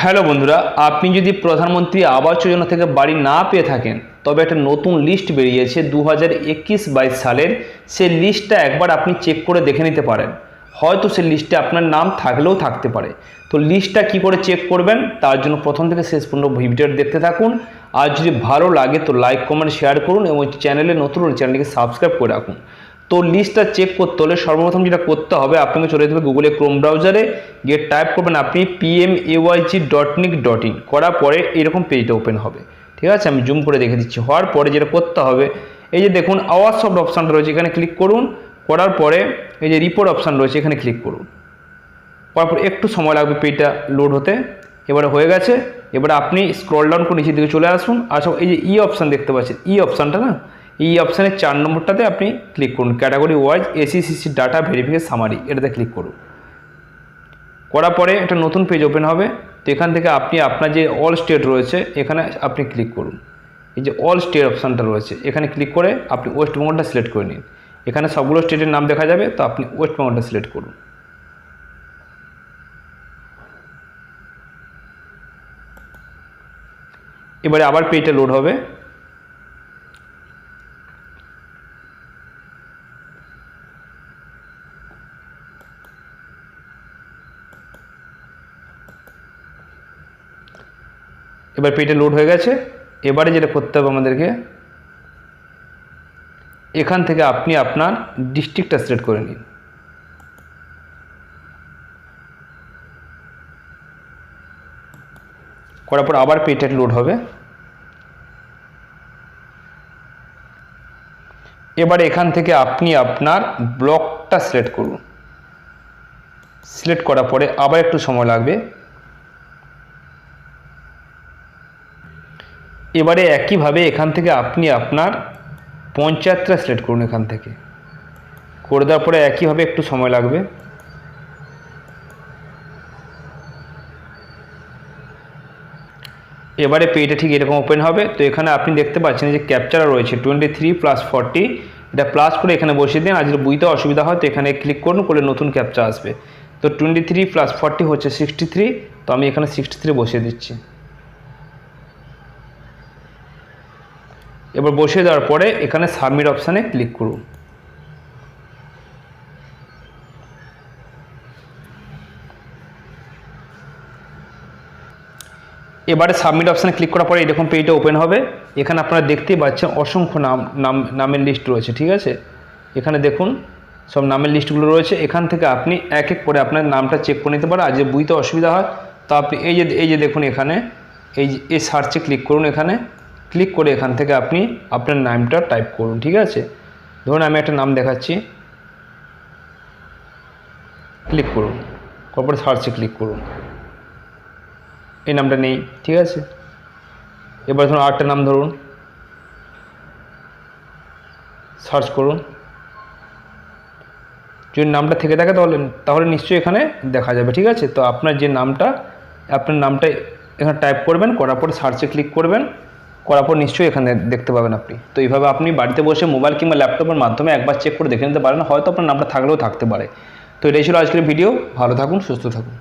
Hello বন্ধুরা, আপনি যদি প্রধানমন্ত্রী আবাস যোজনা থেকে বাড়ি না পেয়ে থাকেন তবে একটা নতুন লিস্ট বেরিয়েছে 2021-22 সালের। সেই লিস্টটা একবার আপনি চেক করে দেখে নিতে পারেন, হয়তো সেই লিস্টে আপনার নাম থাকলেও থাকতে পারে। তো লিস্টটা কি করে চেক করবেন তার জন্য প্রথম থেকে শেষ পর্যন্ত ভিডিওটা দেখতে থাকুন। আর যদি ভালো লাগে তো লাইক কমেন্ট শেয়ার করুন এবং চ্যানেলে নতুন হলে চ্যানেলটিকে সাবস্ক্রাইব করে রাখুন। তো লিস্টটা চেক করতে হলে সর্বপ্রথম যেটা করতে হবে, আপনাকে চলে যেতে হবে গুগলে ক্রোম ব্রাউজারে, গিয়ে টাইপ করবেন আপনি pmayg.nic.in। করার পরে এরকম পেজটা ওপেন হবে। ঠিক আছে, আমি জুম করে দেখে দিচ্ছি। হওয়ার পরে যেটা করতে হবে, এই যে দেখুন আওয়াজ সফট অপশানটা রয়েছে, এখানে ক্লিক করুন। করার পরে এই যে রিপোর্ট অপশান রয়েছে, এখানে ক্লিক করুন। করার পর একটু সময় লাগবে পেজটা লোড হতে। এবারে হয়ে গেছে। এবারে আপনি স্ক্রল ডাউন করে নিচের দিকে চলে আসুন। আসো এই যে অপশান দেখতে পাচ্ছেন, অপশানটা না, এই অপশানের 4 নম্বরটাতে আপনি ক্লিক করুন, category wise এসিসিসি data verification summary, এটাতে ক্লিক করুন। করার পরে একটা নতুন পেজ ওপেন হবে। তো এখান থেকে আপনি আপনার যে অল স্টেট রয়েছে এখানে আপনি ক্লিক করুন। এই যে অল স্টেট অপশানটা রয়েছে এখানে ক্লিক করে আপনি ওয়েস্ট বেঙ্গলটা সিলেক্ট করে নিন। এখানে সবগুলো স্টেটের নাম দেখা যাবে, তো আপনি ওয়েস্ট বেঙ্গলটা সিলেক্ট করুন। এবারে আবার পেজটা লোড হবে। এবার পেজটা লোড হয়ে গেছে। এবারে যেটা করতে হবে আমাদেরকে, এখান থেকে আপনি আপনার ডিস্ট্রিক্টটা সিলেক্ট করে নিন। করার পর আবার পেজটা লোড হবে। এবারে এখান থেকে আপনি আপনার ব্লকটা সিলেক্ট করুন। সিলেক্ট করার পরে আবার একটু সময় লাগবে। এবারে একইভাবে এখান থেকে আপনি আপনার পঞ্চায়েতটা সিলেক্ট করুন। এখান থেকে করে দেওয়ার পরে একইভাবে একটু সময় লাগবে। এবারে পেজটা ঠিক এরকম ওপেন হবে। তো এখানে আপনি দেখতে পাচ্ছেন যে ক্যাপচার রয়েছে 23+40, এটা প্লাস করে এখানে বসিয়ে দিন। আর যদি বুঝতে অসুবিধা হয় তো এখানে ক্লিক করুন, করলে নতুন ক্যাপচা আসবে। তো 23+40 হচ্ছে 63, তো আমি এখানে 63 বসিয়ে দিচ্ছি। এবার বসিয়ে দেওয়ার পরে এখানে সাবমিট অপশানে ক্লিক করুন। এবারে সাবমিট অপশানে ক্লিক করার পরে এরকম পেজটা ওপেন হবে। এখানে আপনারা দেখতেই পাচ্ছেন অসংখ্য নামের লিস্ট রয়েছে। ঠিক আছে, এখানে দেখুন সব নামের লিস্টগুলো রয়েছে। এখান থেকে আপনি এক এক করে আপনার নামটা চেক করে নিতে পারেন। আর যদি বুঝতে অসুবিধা হয় তো আপনি এই যে দেখুন এখানে এই সার্চে ক্লিক করুন। এখানে ক্লিক করে এখান থেকে আপনি আপনার নামটা টাইপ করুন। ঠিক আছে, ধরুন আমি একটা নাম দেখাচ্ছি, ক্লিক করুন। তারপরে সার্চে ক্লিক করুন, এই নামটা নেই। ঠিক আছে, এবার ধরুন আরেকটা নাম ধরুন, সার্চ করুন। যদি নামটা থেকে থাকে তাহলে নিশ্চয়ই এখানে দেখা যাবে। ঠিক আছে, তো আপনার নামটা এখানে টাইপ করবেন, করার পর সার্চে ক্লিক করবেন, করার পর নিশ্চয়ই এখানে দেখতে পাবেন আপনি। তো এইভাবে আপনি বাড়িতে বসে মোবাইল কিংবা ল্যাপটপের মাধ্যমে একবার চেক করে দেখে নিতে পারেন, হয়তো আপনার নামটা থাকলেও থাকতে পারে। তো এটাই ছিল আজকের ভিডিও। ভালো থাকুন, সুস্থ থাকুন।